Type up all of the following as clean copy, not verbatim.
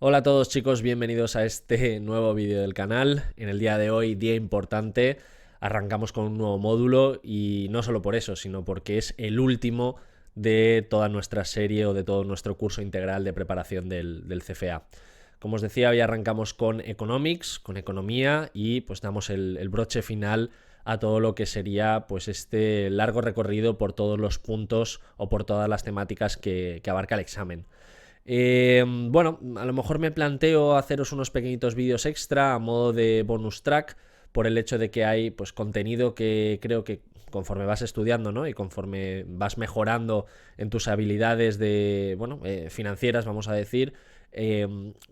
Hola a todos chicos, bienvenidos a este nuevo vídeo del canal. En el día de hoy, día importante, arrancamos con un nuevo módulo y no solo por eso, sino porque es el último de toda nuestra serie o de todo nuestro curso integral de preparación del CFA. Como os decía, hoy arrancamos con Economics, con economía y pues damos el broche final a todo lo que sería pues este largo recorrido por todos los puntos o por todas las temáticas que abarca el examen. Bueno, a lo mejor me planteo haceros unos pequeñitos vídeos extra a modo de bonus track por el hecho de que hay pues contenido que creo que conforme vas estudiando, ¿no? Y conforme vas mejorando en tus habilidades de, bueno, financieras, vamos a decir,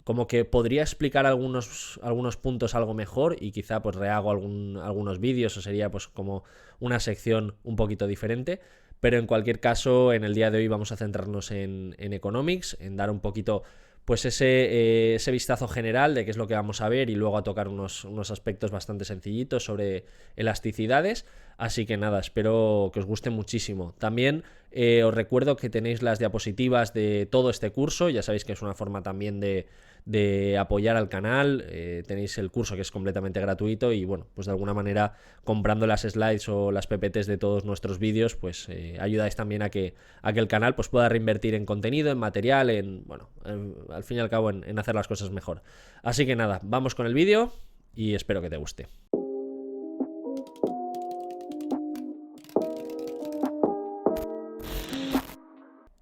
como que podría explicar algunos puntos algo mejor y quizá pues rehago algunos vídeos o sería pues como una sección un poquito diferente. Pero en cualquier caso, en el día de hoy vamos a centrarnos en Economics, en dar un poquito pues ese vistazo general de qué es lo que vamos a ver y luego a tocar unos aspectos bastante sencillitos sobre elasticidades. Así que nada, espero que os guste muchísimo. También os recuerdo que tenéis las diapositivas de todo este curso, ya sabéis que es una forma también de apoyar al canal. Tenéis el curso que es completamente gratuito y bueno, pues de alguna manera comprando las slides o las PPTs de todos nuestros vídeos pues ayudáis también a que el canal pues pueda reinvertir en contenido, en material, bueno, al fin y al cabo en hacer las cosas mejor. Así que nada, vamos con el vídeo y espero que te guste.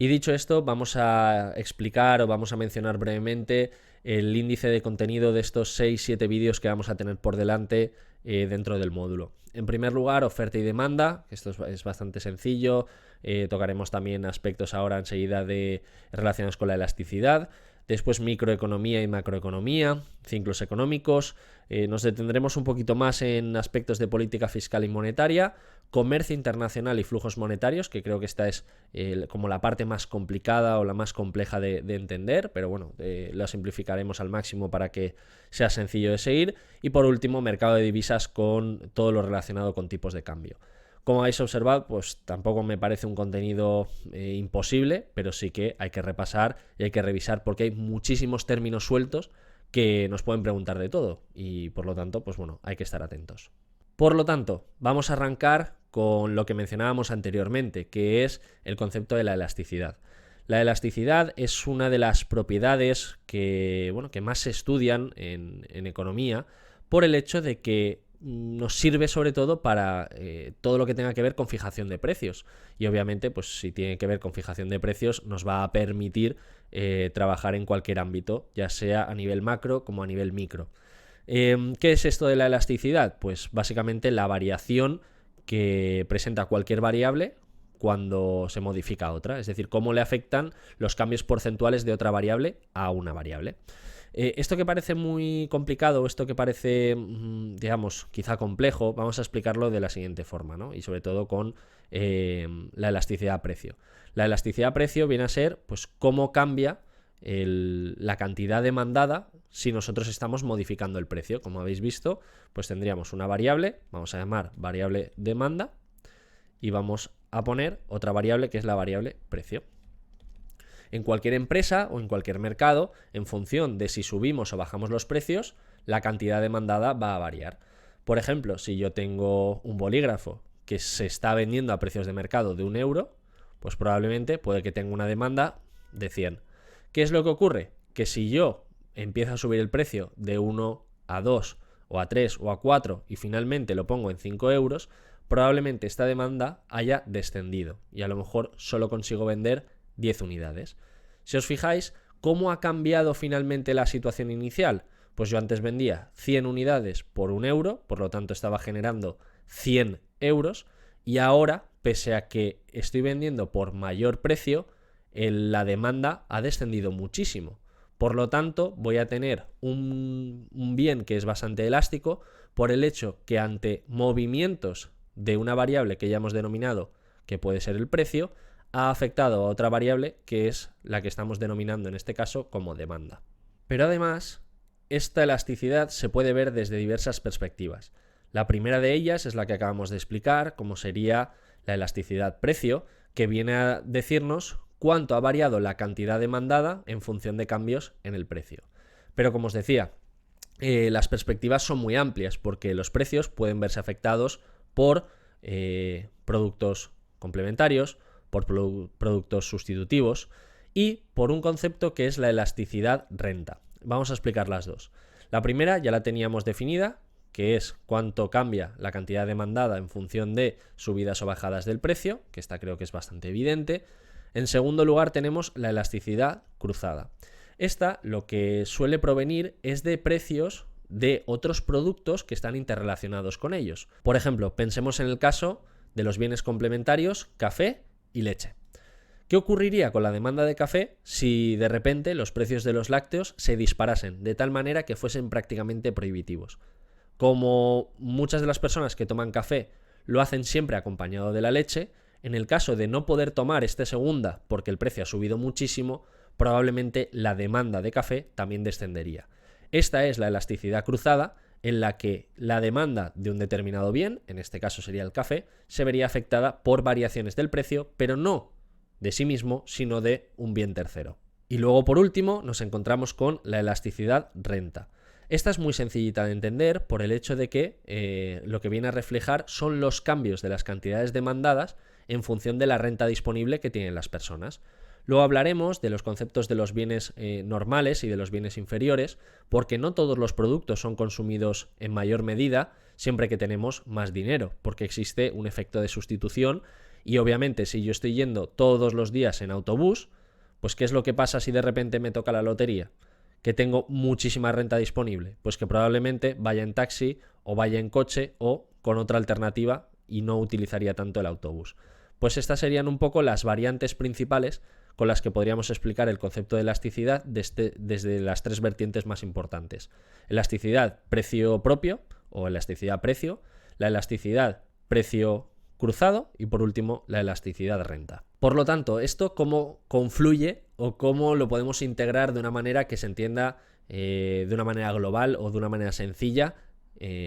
Y dicho esto, vamos a explicar o vamos a mencionar brevemente el índice de contenido de estos 6-7 vídeos que vamos a tener por delante dentro del módulo. En primer lugar, oferta y demanda, esto es bastante sencillo. Tocaremos también aspectos ahora enseguida relacionados con la elasticidad. Después microeconomía y macroeconomía, ciclos económicos. Nos detendremos un poquito más en aspectos de política fiscal y monetaria, comercio internacional y flujos monetarios, que creo que esta es como la parte más complicada o la más compleja de entender, pero bueno, la simplificaremos al máximo para que sea sencillo de seguir. Y por último, mercado de divisas con todo lo relacionado con tipos de cambio. Como habéis observado, pues tampoco me parece un contenido imposible, pero sí que hay que repasar y hay que revisar porque hay muchísimos términos sueltos que nos pueden preguntar de todo y por lo tanto, pues bueno, hay que estar atentos. Por lo tanto, vamos a arrancar con lo que mencionábamos anteriormente, que es el concepto de la elasticidad. La elasticidad es una de las propiedades que más se estudian en economía por el hecho de que nos sirve sobre todo para todo lo que tenga que ver con fijación de precios y obviamente pues si tiene que ver con fijación de precios nos va a permitir trabajar en cualquier ámbito, ya sea a nivel macro como a nivel micro. ¿Qué es esto de la elasticidad? Pues básicamente la variación que presenta cualquier variable cuando se modifica otra, es decir, cómo le afectan los cambios porcentuales de otra variable a una variable. Esto que parece muy complicado, esto que parece, digamos, quizá complejo, vamos a explicarlo de la siguiente forma, ¿no? Y sobre todo con la elasticidad a precio. La elasticidad a precio viene a ser, pues, cómo cambia la cantidad demandada si nosotros estamos modificando el precio. Como habéis visto, pues tendríamos una variable, vamos a llamar variable demanda, y vamos a poner otra variable que es la variable precio. En cualquier empresa o en cualquier mercado, en función de si subimos o bajamos los precios, la cantidad demandada va a variar. Por ejemplo, si yo tengo un bolígrafo que se está vendiendo a precios de mercado de 1 euro, pues probablemente puede que tenga una demanda de 100. ¿Qué es lo que ocurre? Que si yo empiezo a subir el precio de 1 a 2 o a 3 o a 4 y finalmente lo pongo en 5 euros, probablemente esta demanda haya descendido y a lo mejor solo consigo vender 10 unidades. Si os fijáis, ¿cómo ha cambiado finalmente la situación inicial? Pues yo antes vendía 100 unidades por 1 euro, por lo tanto estaba generando 100 euros y ahora, pese a que estoy vendiendo por mayor precio, la demanda ha descendido muchísimo. Por lo tanto, voy a tener un bien que es bastante elástico por el hecho que ante movimientos de una variable que ya hemos denominado que puede ser el precio, ha afectado a otra variable que es la que estamos denominando en este caso como demanda. Pero además, esta elasticidad se puede ver desde diversas perspectivas. La primera de ellas es la que acabamos de explicar, como sería la elasticidad precio, que viene a decirnos cuánto ha variado la cantidad demandada en función de cambios en el precio. Pero como os decía, las perspectivas son muy amplias porque los precios pueden verse afectados por productos complementarios, por productos sustitutivos y por un concepto que es la elasticidad renta. Vamos a explicar las dos. La primera ya la teníamos definida, que es cuánto cambia la cantidad demandada en función de subidas o bajadas del precio, que esta creo que es bastante evidente. En segundo lugar tenemos la elasticidad cruzada. Esta lo que suele provenir es de precios de otros productos que están interrelacionados con ellos. Por ejemplo, pensemos en el caso de los bienes complementarios, café y leche. ¿Qué ocurriría con la demanda de café si de repente los precios de los lácteos se disparasen de tal manera que fuesen prácticamente prohibitivos? Como muchas de las personas que toman café lo hacen siempre acompañado de la leche, en el caso de no poder tomar esta segunda porque el precio ha subido muchísimo, probablemente la demanda de café también descendería. Esta es la elasticidad cruzada, en la que la demanda de un determinado bien, en este caso sería el café, se vería afectada por variaciones del precio, pero no de sí mismo, sino de un bien tercero. Y luego, por último, nos encontramos con la elasticidad renta. Esta es muy sencillita de entender por el hecho de que lo que viene a reflejar son los cambios de las cantidades demandadas en función de la renta disponible que tienen las personas. Luego hablaremos de los conceptos de los bienes normales y de los bienes inferiores, porque no todos los productos son consumidos en mayor medida siempre que tenemos más dinero, porque existe un efecto de sustitución y obviamente si yo estoy yendo todos los días en autobús, pues ¿qué es lo que pasa si de repente me toca la lotería? Que tengo muchísima renta disponible, pues que probablemente vaya en taxi o vaya en coche o con otra alternativa y no utilizaría tanto el autobús. Pues estas serían un poco las variantes principales con las que podríamos explicar el concepto de elasticidad desde las tres vertientes más importantes. Elasticidad precio propio o elasticidad precio, la elasticidad precio cruzado y por último la elasticidad renta. Por lo tanto, ¿esto cómo confluye o cómo lo podemos integrar de una manera que se entienda de una manera global o de una manera sencilla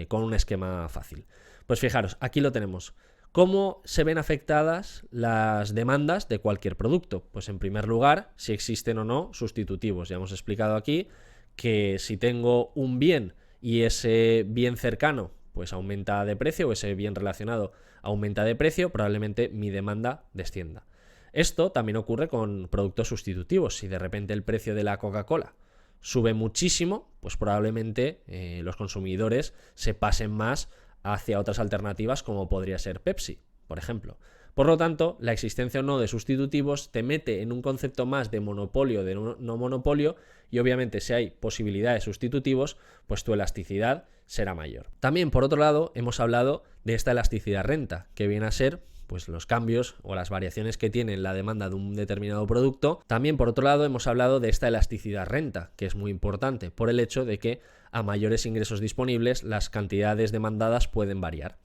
con un esquema fácil? Pues fijaros, aquí lo tenemos. ¿Cómo se ven afectadas las demandas de cualquier producto? Pues en primer lugar, si existen o no sustitutivos. Ya hemos explicado aquí que si tengo un bien y ese bien cercano pues aumenta de precio o ese bien relacionado aumenta de precio, probablemente mi demanda descienda. Esto también ocurre con productos sustitutivos. Si de repente el precio de la Coca-Cola sube muchísimo, pues probablemente los consumidores se pasen más hacia otras alternativas como podría ser Pepsi, por ejemplo. Por lo tanto, la existencia o no de sustitutivos te mete en un concepto más de monopolio, de no monopolio, y obviamente si hay posibilidad de sustitutivos, pues tu elasticidad será mayor. También, por otro lado, hemos hablado de esta elasticidad renta, que viene a ser pues los cambios o las variaciones que tiene la demanda de un determinado producto. También, por otro lado, hemos hablado de esta elasticidad renta, que es muy importante por el hecho de que a mayores ingresos disponibles, las cantidades demandadas pueden variar.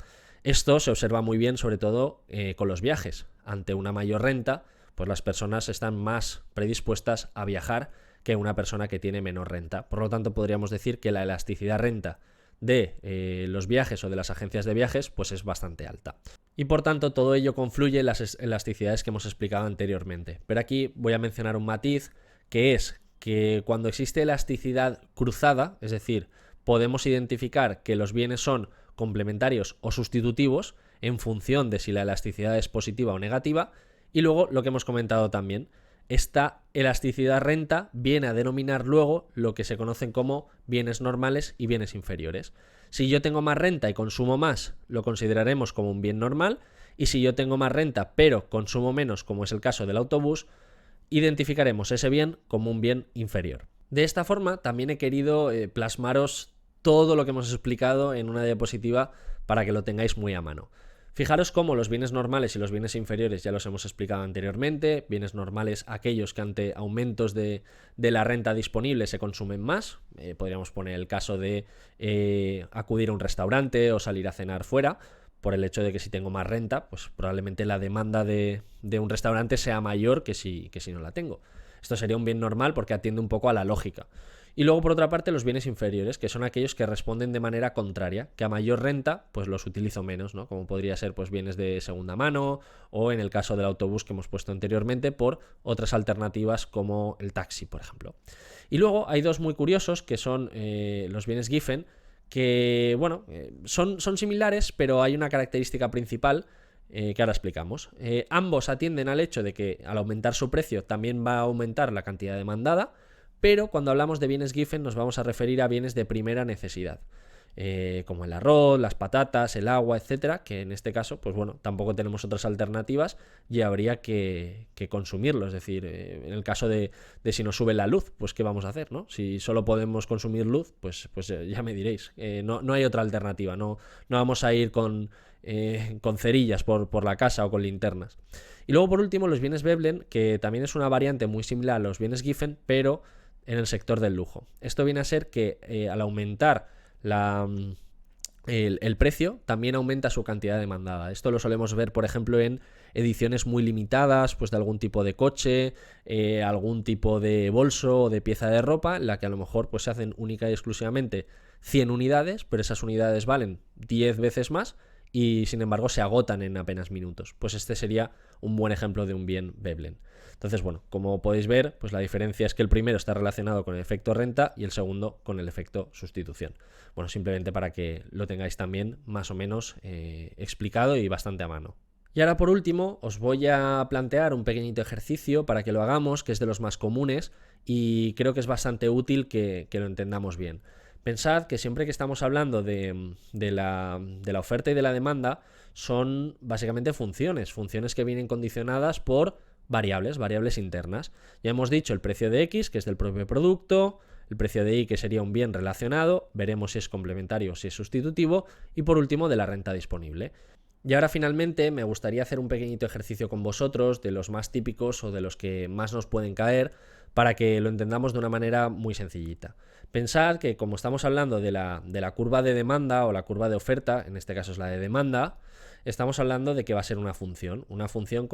Esto se observa muy bien, sobre todo con los viajes. Ante una mayor renta, pues las personas están más predispuestas a viajar que una persona que tiene menor renta. Por lo tanto, podríamos decir que la elasticidad renta de los viajes o de las agencias de viajes pues es bastante alta. Y por tanto, todo ello confluye en las elasticidades que hemos explicado anteriormente. Pero aquí voy a mencionar un matiz, que es que cuando existe elasticidad cruzada, es decir, podemos identificar que los bienes son complementarios o sustitutivos en función de si la elasticidad es positiva o negativa, y luego lo que hemos comentado también, esta elasticidad renta viene a denominar luego lo que se conocen como bienes normales y bienes inferiores. Si yo tengo más renta y consumo más, lo consideraremos como un bien normal, y si yo tengo más renta pero consumo menos, como es el caso del autobús, identificaremos ese bien como un bien inferior. De esta forma también he querido plasmaros todo lo que hemos explicado en una diapositiva para que lo tengáis muy a mano. Fijaros cómo los bienes normales y los bienes inferiores ya los hemos explicado anteriormente. Bienes normales, aquellos que ante aumentos de la renta disponible se consumen más. Podríamos poner el caso de acudir a un restaurante o salir a cenar fuera, por el hecho de que si tengo más renta, pues probablemente la demanda de un restaurante sea mayor que si no la tengo. Esto sería un bien normal porque atiende un poco a la lógica. Y luego, por otra parte, los bienes inferiores, que son aquellos que responden de manera contraria, que a mayor renta, pues los utilizo menos, ¿no? Como podría ser, pues, bienes de segunda mano, o en el caso del autobús que hemos puesto anteriormente, por otras alternativas como el taxi, por ejemplo. Y luego hay dos muy curiosos, que son los bienes Giffen, que, bueno, son similares, pero hay una característica principal que ahora explicamos. Ambos atienden al hecho de que al aumentar su precio también va a aumentar la cantidad demandada, pero cuando hablamos de bienes Giffen nos vamos a referir a bienes de primera necesidad, como el arroz, las patatas, el agua, etcétera, que en este caso, pues bueno, tampoco tenemos otras alternativas y habría que consumirlo. Es decir, en el caso de si nos sube la luz, pues ¿qué vamos a hacer, no? Si solo podemos consumir luz, pues ya me diréis. No hay otra alternativa, no vamos a ir con cerillas por la casa o con linternas. Y luego, por último, los bienes Veblen, que también es una variante muy similar a los bienes Giffen, pero en el sector del lujo. Esto viene a ser que al aumentar el precio, también aumenta su cantidad demandada. Esto lo solemos ver, por ejemplo, en ediciones muy limitadas, pues de algún tipo de coche, algún tipo de bolso o de pieza de ropa, en la que a lo mejor pues se hacen única y exclusivamente 100 unidades, pero esas unidades valen 10 veces más y sin embargo se agotan en apenas minutos. Pues este sería un buen ejemplo de un bien Veblen. Entonces, bueno, como podéis ver, pues la diferencia es que el primero está relacionado con el efecto renta y el segundo con el efecto sustitución. Bueno, simplemente para que lo tengáis también más o menos explicado y bastante a mano. Y ahora, por último, os voy a plantear un pequeñito ejercicio para que lo hagamos, que es de los más comunes y creo que es bastante útil que lo entendamos bien. Pensad que siempre que estamos hablando de la oferta y de la demanda, son básicamente funciones que vienen condicionadas por variables internas. Ya hemos dicho el precio de X, que es del propio producto, el precio de Y, que sería un bien relacionado, veremos si es complementario o si es sustitutivo, y por último de la renta disponible. Y ahora finalmente me gustaría hacer un pequeñito ejercicio con vosotros de los más típicos o de los que más nos pueden caer para que lo entendamos de una manera muy sencillita. Pensad que como estamos hablando de la curva de demanda o la curva de oferta, en este caso es la de demanda, estamos hablando de que va a ser una función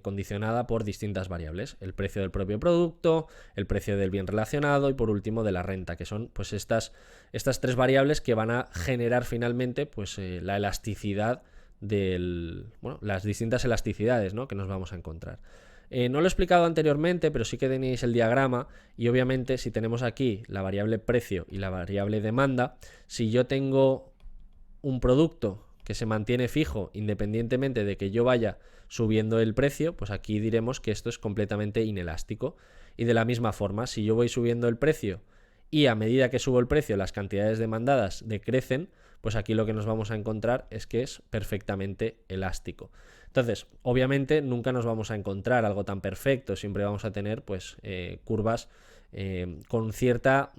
condicionada por distintas variables, el precio del propio producto, el precio del bien relacionado y por último de la renta, que son pues estas tres variables que van a generar finalmente pues la elasticidad las distintas elasticidades, ¿no?, que nos vamos a encontrar. No lo he explicado anteriormente, pero sí que tenéis el diagrama y obviamente si tenemos aquí la variable precio y la variable demanda, si yo tengo un producto que se mantiene fijo independientemente de que yo vaya subiendo el precio, pues aquí diremos que esto es completamente inelástico. Y de la misma forma, si yo voy subiendo el precio y a medida que subo el precio las cantidades demandadas decrecen, pues aquí lo que nos vamos a encontrar es que es perfectamente elástico. Entonces, obviamente nunca nos vamos a encontrar algo tan perfecto, siempre vamos a tener pues curvas con cierta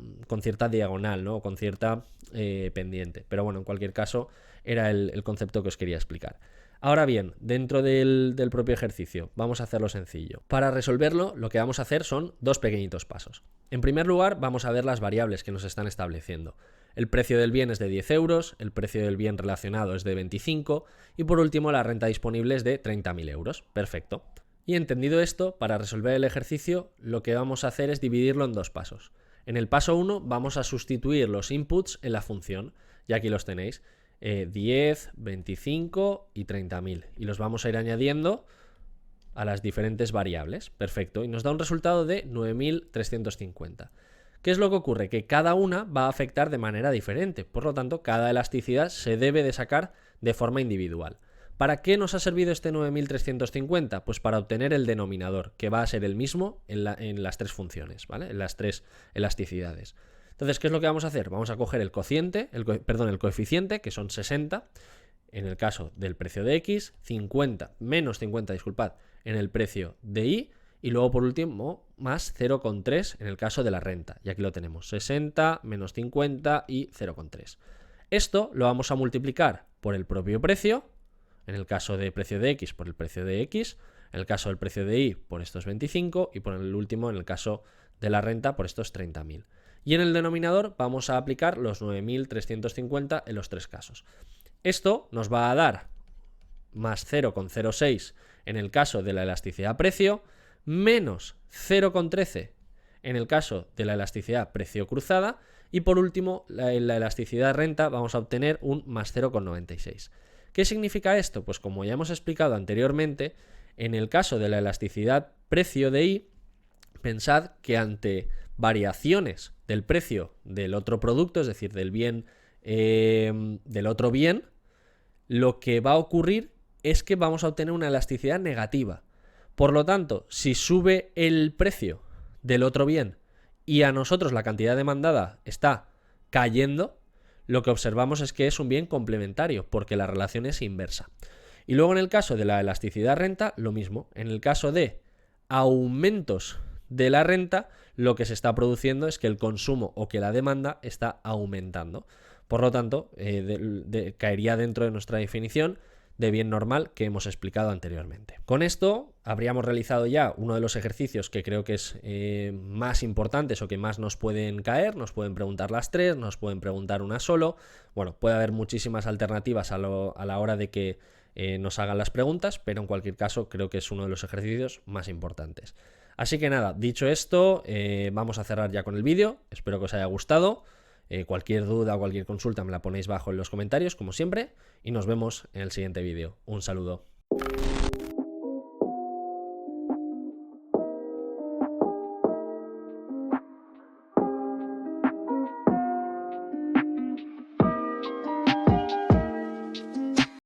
diagonal, ¿no?, o con cierta pendiente. Pero bueno, en cualquier caso era el concepto que os quería explicar. Ahora bien, dentro del propio ejercicio, vamos a hacerlo sencillo. Para resolverlo, lo que vamos a hacer son dos pequeñitos pasos. En primer lugar, vamos a ver las variables que nos están estableciendo. El precio del bien es de 10 euros, el precio del bien relacionado es de 25 y por último la renta disponible es de 30.000 euros. Perfecto. Y entendido esto, para resolver el ejercicio, lo que vamos a hacer es dividirlo en dos pasos. En el paso 1 vamos a sustituir los inputs en la función, y aquí los tenéis, 10, 25 y 30.000. Y los vamos a ir añadiendo a las diferentes variables. Perfecto. Y nos da un resultado de 9.350. ¿Qué es lo que ocurre? Que cada una va a afectar de manera diferente. Por lo tanto, cada elasticidad se debe de sacar de forma individual. ¿Para qué nos ha servido este 9.350? Pues para obtener el denominador, que va a ser el mismo en las tres funciones, ¿vale? En las tres elasticidades. Entonces, ¿qué es lo que vamos a hacer? Vamos a coger el coeficiente, que son 60, en el caso del precio de X, menos 50, en el precio de Y, y luego por último más 0,3 en el caso de la renta. Y aquí lo tenemos, 60 menos 50 y 0,3. Esto lo vamos a multiplicar por el propio precio, en el caso de precio de X por el precio de X, en el caso del precio de Y por estos 25 y por el último en el caso de la renta por estos 30.000. Y en el denominador vamos a aplicar los 9.350 en los tres casos. Esto nos va a dar más 0,06 en el caso de la elasticidad precio, menos 0,13 en el caso de la elasticidad precio cruzada, y por último, en la elasticidad renta vamos a obtener un más 0,96. ¿Qué significa esto? Pues como ya hemos explicado anteriormente, en el caso de la elasticidad precio de I, pensad que ante variaciones del precio del otro producto, es decir, del bien del otro bien, lo que va a ocurrir es que vamos a obtener una elasticidad negativa. Por lo tanto, si sube el precio del otro bien y a nosotros la cantidad demandada está cayendo, lo que observamos es que es un bien complementario, porque la relación es inversa. Y luego en el caso de la elasticidad renta, lo mismo. En el caso de aumentos de la renta, lo que se está produciendo es que el consumo o que la demanda está aumentando. Por lo tanto, caería dentro de nuestra definición de bien normal que hemos explicado anteriormente. Con esto habríamos realizado ya uno de los ejercicios que creo que es más importantes o que más nos pueden caer. Nos pueden preguntar las tres, nos pueden preguntar una solo. Bueno, puede haber muchísimas alternativas a la hora de que nos hagan las preguntas, pero en cualquier caso creo que es uno de los ejercicios más importantes. Así que nada, dicho esto, vamos a cerrar ya con el vídeo. Espero que os haya gustado. Cualquier duda o cualquier consulta me la ponéis bajo en los comentarios, como siempre, y nos vemos en el siguiente vídeo. Un saludo.